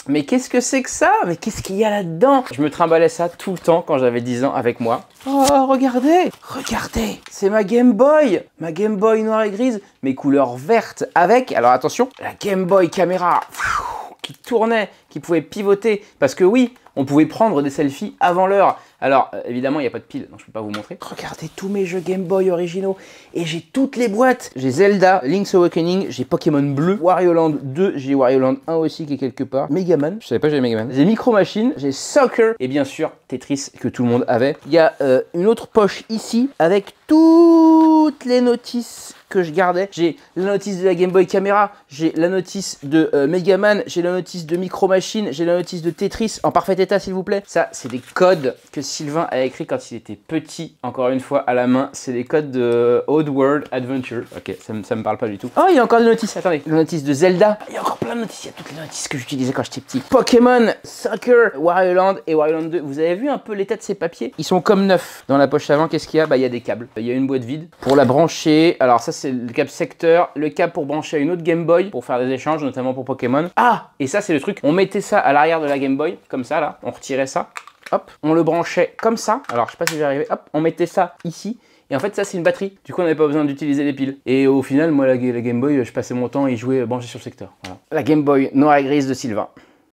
Mais qu'est-ce que c'est que ça? Mais qu'est-ce qu'il y a là-dedans? Je me trimballais ça tout le temps quand j'avais 10 ans avec moi. Oh, regardez! Regardez! C'est ma Game Boy! Ma Game Boy noire et grise, mes couleurs vertes avec, alors attention, la Game Boy caméra qui tournait, qui pouvait pivoter. Parce que oui, on pouvait prendre des selfies avant l'heure. Alors, évidemment, il n'y a pas de pile, donc je ne peux pas vous montrer. Regardez tous mes jeux Game Boy originaux. Et j'ai toutes les boîtes. J'ai Zelda, Link's Awakening, j'ai Pokémon Bleu, Wario Land 2, j'ai Wario Land 1 aussi qui est quelque part. Megaman, je savais pas que j'avais Megaman. J'ai Micro Machine, j'ai Soccer, et bien sûr, Tetris que tout le monde avait. Il y a une autre poche ici avec toutes les notices que je gardais. J'ai la notice de la Game Boy Camera, j'ai la notice de Megaman, j'ai la notice de Micro Machine, j'ai la notice de Tetris, en parfait état s'il vous plaît. Ça, c'est des codes que Sylvain a écrit quand il était petit, encore une fois à la main. C'est des codes de Oddworld Adventure. Ok, ça me parle pas du tout. Oh, il y a encore des notices, attendez. La notice de Zelda. Il y a encore plein de notices, il y a toutes les notices que j'utilisais quand j'étais petit. Pokémon, Soccer, Wario Land et Wario Land 2. Vous avez vu un peu l'état de ces papiers? Ils sont comme neufs. Dans la poche avant, qu'est-ce qu'il y a? Bah, il y a des câbles. Il y a une boîte vide pour la brancher. Alors ça, c'est le câble secteur, le câble pour brancher à une autre Game Boy pour faire des échanges, notamment pour Pokémon. Ah, et ça, c'est le truc. On mettait ça à l'arrière de la Game Boy, comme ça, là. On retirait ça. Hop, on le branchait comme ça. Alors, je sais pas si j'y arrivé. Hop, on mettait ça ici. Et en fait, ça, c'est une batterie. Du coup, on n'avait pas besoin d'utiliser les piles. Et au final, moi, la Game Boy, je passais mon temps à y jouer branché sur le secteur. Voilà. La Game Boy noire et grise de Sylvain.